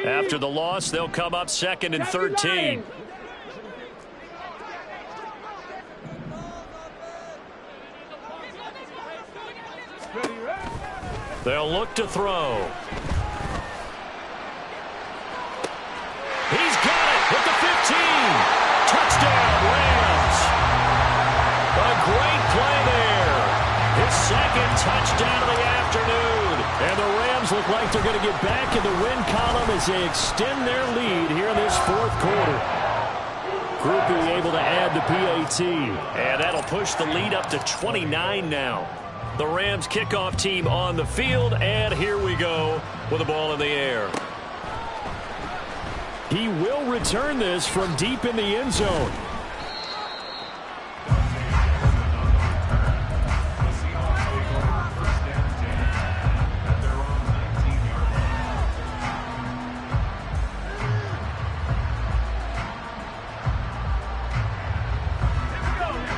After the loss, they'll come up 2nd and 13. They'll look to throw. He's got it at the 15. Touchdown, Rams. A great play there. His 2nd touchdown of the afternoon. And the Rams look like they're going to get back in the win column as they extend their lead here in this 4th quarter. Groupie able to add the PAT. And that'll push the lead up to 29 now. The Rams kickoff team on the field, and here we go with the ball in the air. He will return this from deep in the end zone.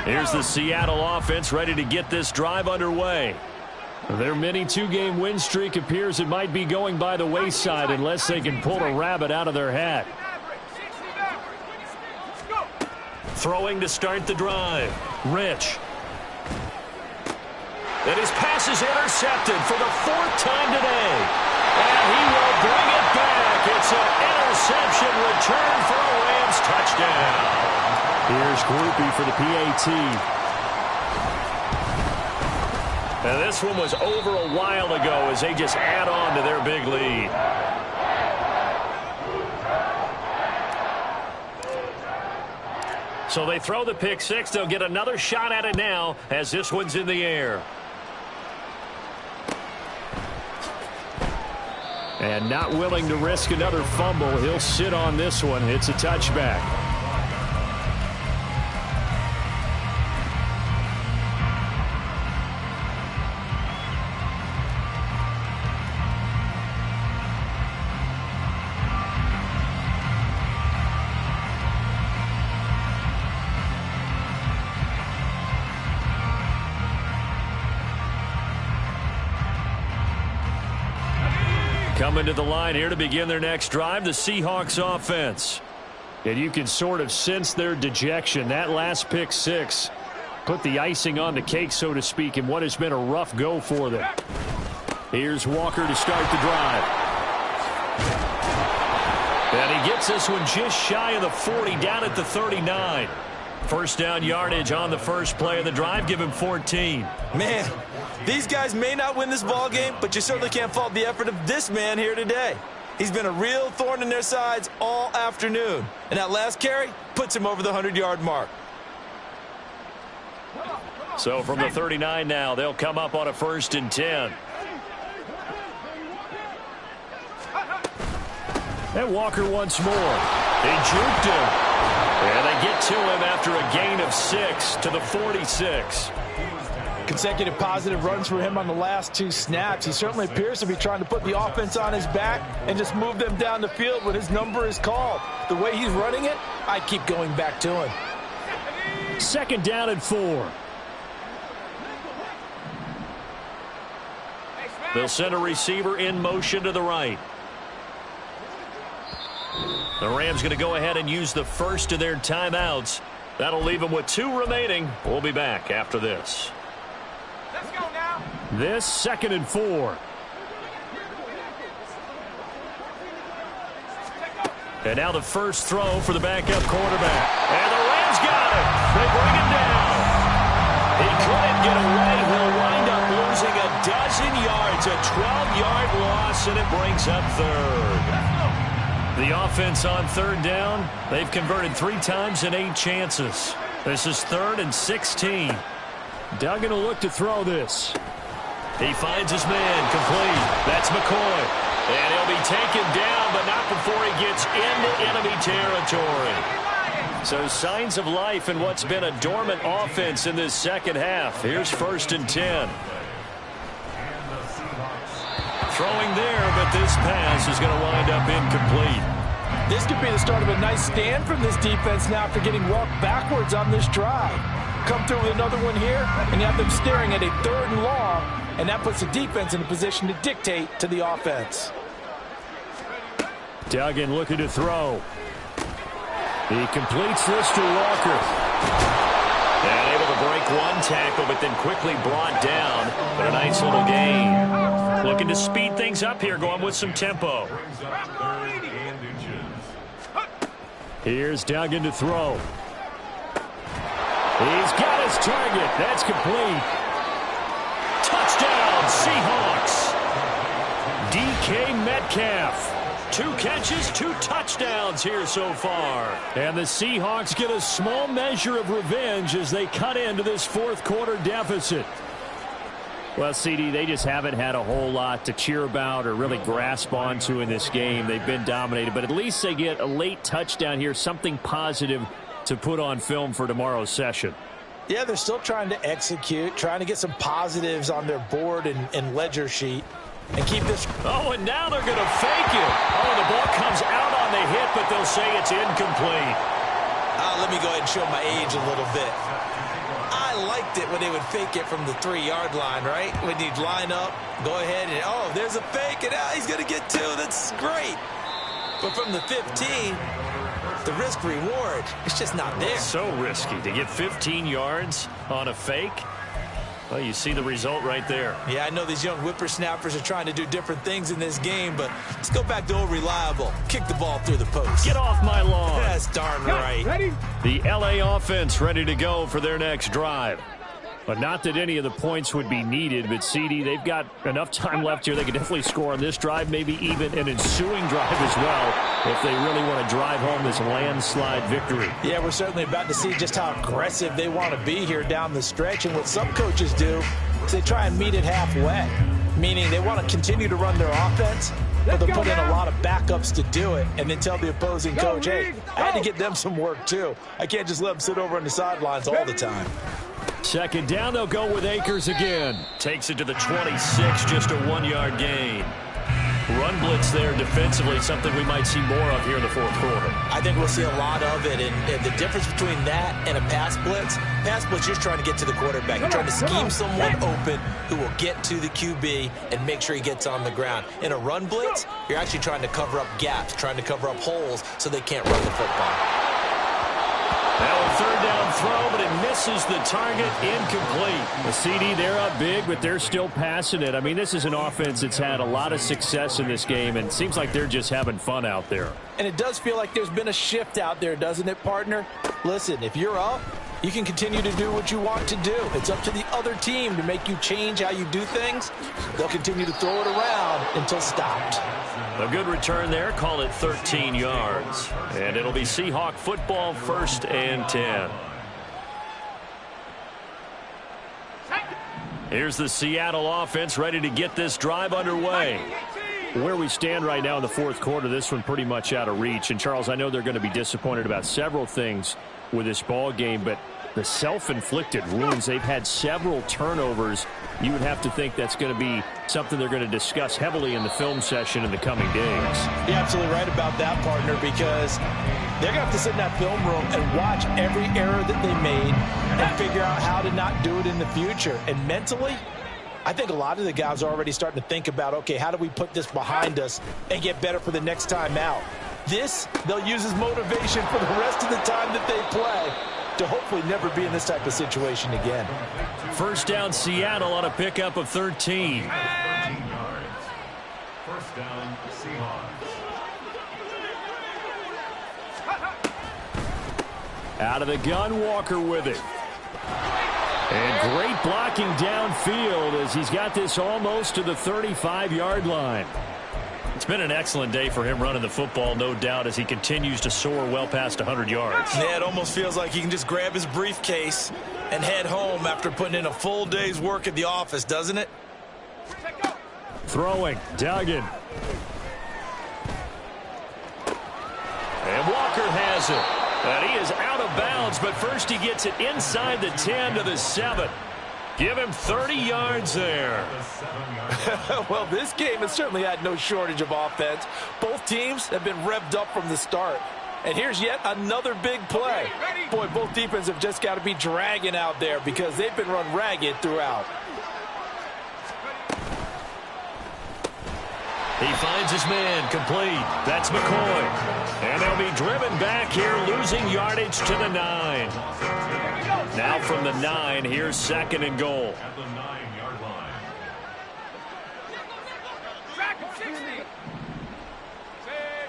Here's the Seattle offense ready to get this drive underway. Their mini 2-game win streak appears it might be going by the wayside unless they can pull a rabbit out of their hat. Throwing to start the drive. Rich. And his pass is intercepted for the 4th time today. And he will bring it back. It's an interception return for a Rams touchdown. Here's Groupie for the PAT. And this one was over a while ago as they just add on to their big lead. So they throw the pick 6. They'll get another shot at it now as this one's in the air. And not willing to risk another fumble. He'll sit on this one. It's a touchback. Coming to the line here to begin their next drive, the Seahawks offense. And you can sort of sense their dejection. That last pick 6 put the icing on the cake, so to speak, in what has been a rough go for them. Here's Walker to start the drive. And he gets this one just shy of the 40, down at the 39. First down yardage on the first play of the drive. Give him 14. Man, these guys may not win this ball game, but you certainly can't fault the effort of this man here today. He's been a real thorn in their sides all afternoon. And that last carry puts him over the 100-yard mark. So from the 39 now, they'll come up on a 1st and 10. And Walker once more. They juked him. And they get to him after a gain of 6 to the 46. Consecutive positive runs for him on the last 2 snaps. He certainly appears to be trying to put the offense on his back and just move them down the field when his number is called. The way he's running it, I keep going back to him. 2nd down and 4. They'll send a receiver in motion to the right. The Rams going to go ahead and use the first of their timeouts. That'll leave them with 2 remaining. We'll be back after this. Let's go now. This 2nd and 4. And now the first throw for the backup quarterback. And the Rams got him. They bring him down. He couldn't get away. He'll wind up losing a dozen yards, a 12-yard loss, and it brings up third. The offense on third down, they've converted 3 times in 8 chances. This is 3rd and 16. Duggan will look to throw this. He finds his man, complete. That's McCoy. And he'll be taken down, but not before he gets into enemy territory. So signs of life in what's been a dormant offense in this second half. Here's 1st and 10. Throwing there, but this pass is going to wind up incomplete. This could be the start of a nice stand from this defense now after getting walked backwards on this drive. Come through with another one here, and you have them staring at a 3rd and long, and that puts the defense in a position to dictate to the offense. Duggan looking to throw. He completes this to Walker. And able to break one tackle, but then quickly brought down. But a nice little gain. Looking to speed things up here, going with some tempo. Here's Duggan to throw. He's got his target. That's complete. Touchdown, Seahawks. DK Metcalf. 2 catches, 2 touchdowns here so far. And the Seahawks get a small measure of revenge as they cut into this 4th quarter deficit. Well, CD, they just haven't had a whole lot to cheer about or really grasp onto in this game. They've been dominated, but at least they get a late touchdown here, something positive to put on film for tomorrow's session. Yeah, they're still trying to execute, trying to get some positives on their board and ledger sheet. And keep this. Oh, and now they're going to fake it. Oh, the ball comes out on the hit, but they'll say it's incomplete. Let me go ahead and show my age a little bit. I liked it when they would fake it from the 3-yard line, right? When you'd line up, go ahead and, oh, there's a fake, and he's going to get 2. That's great. But from the 15, the risk-reward, it's just not there. So risky to get 15 yards on a fake. Well, you see the result right there. Yeah, I know these young whippersnappers are trying to do different things in this game, but let's go back to old reliable. Kick the ball through the post. Get off my lawn. That's darn right. Ready? The LA offense ready to go for their next drive. But not that any of the points would be needed, but CD, they've got enough time left here. They can definitely score on this drive, maybe even an ensuing drive as well, if they really want to drive home this landslide victory. Yeah, we're certainly about to see just how aggressive they want to be here down the stretch. And what some coaches do is they try and meet it halfway, meaning they want to continue to run their offense, but they'll put in a lot of backups to do it and then tell the opposing coach, hey, I had to get them some work too. I can't just let them sit over on the sidelines all the time. 2nd down, they'll go with Akers again. Takes it to the 26, just a 1-yard gain. Run blitz there defensively, something we might see more of here in the 4th quarter. I think we'll see a lot of it, and the difference between that and a pass blitz, you're trying to get to the quarterback. You're trying to scheme someone open who will get to the QB and make sure he gets on the ground. In a run blitz, you're actually trying to cover up gaps, trying to cover up holes so they can't run the football. Now a 3rd down throw, but it misses the target, incomplete. The CD, they're up big, but they're still passing it. I mean, this is an offense that's had a lot of success in this game, and it seems like they're just having fun out there. And it does feel like there's been a shift out there, doesn't it, partner? Listen, if you're up, you can continue to do what you want to do. It's up to the other team to make you change how you do things. They'll continue to throw it around until stopped. A good return there. Call it 13 yards. And it'll be Seahawk football, 1st and 10. Here's the Seattle offense ready to get this drive underway. Where we stand right now in the 4th quarter, this one pretty much out of reach. And, Charles, I know they're going to be disappointed about several things with this ball game, but the self-inflicted wounds, they've had several turnovers. You would have to think that's going to be something they're going to discuss heavily in the film session in the coming days. You're absolutely right about that, partner, because they're going to have to sit in that film room and watch every error that they made and figure out how to not do it in the future. And mentally, I think a lot of the guys are already starting to think about, okay, how do we put this behind us and get better for the next time out? This, they'll use as motivation for the rest of the time that they play to hopefully never be in this type of situation again. 1st down, Seattle on a pickup of 13. 1st down, Seahawks. Out of the gun, Walker with it. And great blocking downfield as he's got this almost to the 35-yard line. It's been an excellent day for him running the football, no doubt, as he continues to soar well past 100 yards. Yeah, it almost feels like he can just grab his briefcase and head home after putting in a full day's work at the office, doesn't it? Throwing, Duggan. And Walker has it. And he is out of bounds, but first he gets it inside the 10 to the 7. Give him 30 yards there. Well, this game has certainly had no shortage of offense. Both teams have been revved up from the start. And here's yet another big play. Boy, both defenses have just got to be dragging out there because they've been run ragged throughout. He finds his man complete. That's McCoy. And they'll be driven back here, losing yardage to the 9. Now from the 9, here's 2nd and goal. At the 9-yard line. Track him 60.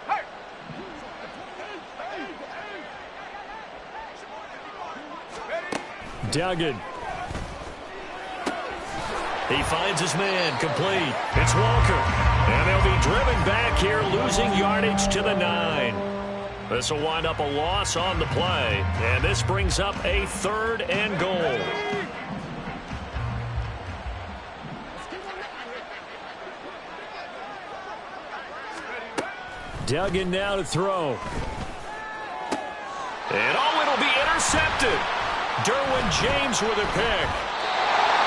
Hurt. Duggan. He finds his man complete. It's Walker. And they'll be driven back here, losing yardage to the 9. This will wind up a loss on the play. And this brings up a 3rd and goal. Duggan now to throw. And it'll be intercepted. Derwin James with a pick.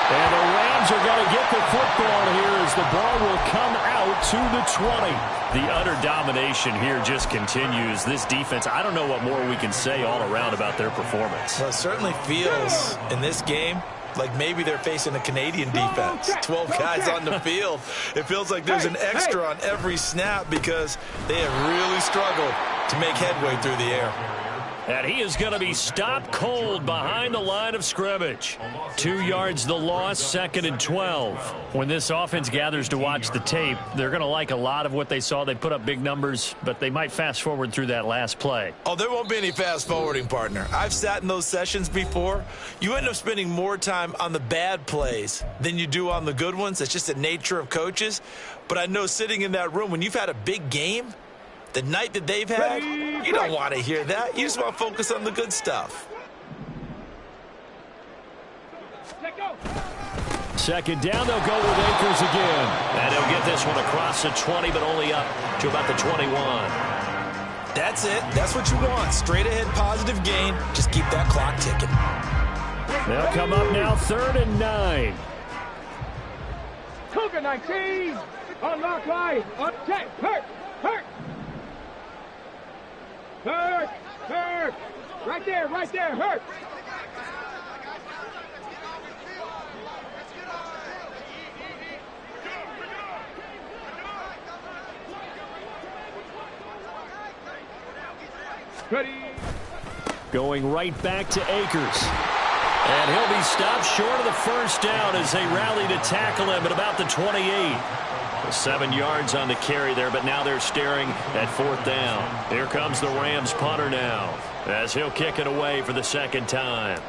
And the Rams are going to get the football here as the ball will come out to the 20. The utter domination here just continues. This defense, I don't know what more we can say all around about their performance. Well, it certainly feels in this game like maybe they're facing a Canadian defense. 12 guys on the field. It feels like there's an extra on every snap because they have really struggled to make headway through the air. And he is going to be stopped cold behind the line of scrimmage. 2 yards the loss, 2nd and 12. When this offense gathers to watch the tape, they're going to like a lot of what they saw. They put up big numbers, but they might fast forward through that last play. Oh, there won't be any fast forwarding, partner. I've sat in those sessions before. You end up spending more time on the bad plays than you do on the good ones. That's just the nature of coaches. But I know sitting in that room, when you've had a big game, the night that they've had, you don't want to hear that. You just want to focus on the good stuff. 2nd down, they'll go with Akers again. And he'll get this one across the 20, but only up to about the 21. That's it. That's what you want. Straight ahead positive gain. Just keep that clock ticking. They'll come up now 3rd and 9. Cougar 19. Unlock line. Check. Hurt. Hurt. Hurt. Hurt. Right there. Right there. Hurt. Ready. Going right back to Akers. And he'll be stopped short of the first down as they rally to tackle him at about the 28. 7 yards on the carry there, but now they're staring at 4th down. Here comes the Rams punter now as he'll kick it away for the 2nd time.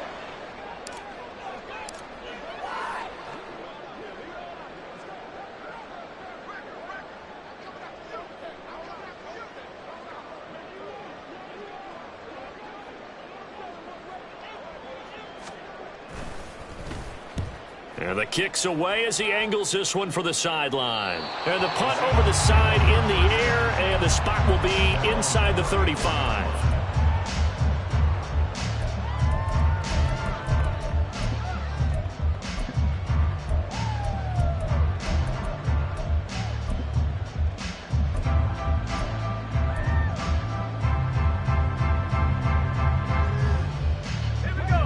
And the kick's away as he angles this one for the sideline. And the punt over the side in the air, and the spot will be inside the 35.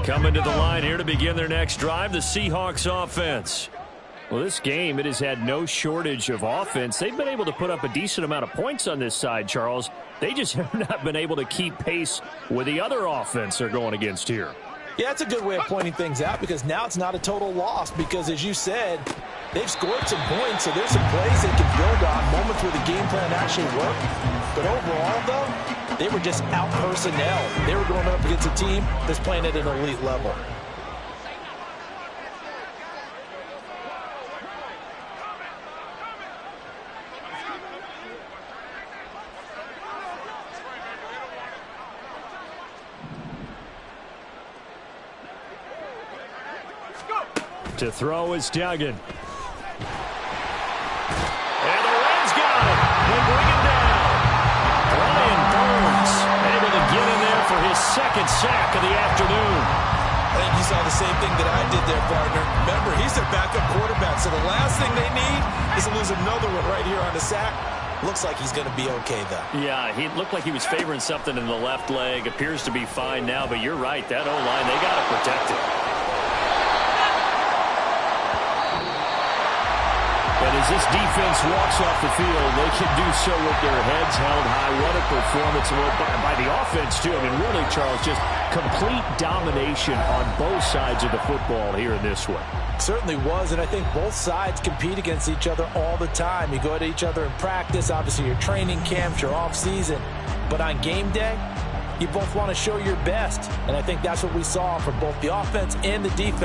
Coming to the line here to begin their next drive, the Seahawks offense. Well, this game, it has had no shortage of offense. They've been able to put up a decent amount of points on this side, Charles. They just have not been able to keep pace with the other offense they're going against here. Yeah, that's a good way of pointing things out because now it's not a total loss because, as you said, they've scored some points, so there's some plays they can build on, moments where the game plan actually worked. But overall, though, They were just out personnel. They were going up against a team that's playing at an elite level. To throw is Duggan. And the Reds got him. They bring him down. Brian Burns able to get in there for his second sack of the afternoon. I think you saw the same thing that I did there, partner. Remember, he's their backup quarterback, so the last thing they need is to lose another one right here on the sack. Looks like he's going to be okay, though. Yeah, he looked like he was favoring something in the left leg. Appears to be fine now, but you're right. That O-line, they got to protect it. And as this defense walks off the field, they can do so with their heads held high. What a performance by the offense, too. I mean, really, Charles, just complete domination on both sides of the football here in this one. Certainly was, and I think both sides compete against each other all the time. You go at each other in practice, obviously your training camps, your off-season. But on game day, you both want to show your best. And I think that's what we saw from both the offense and the defense.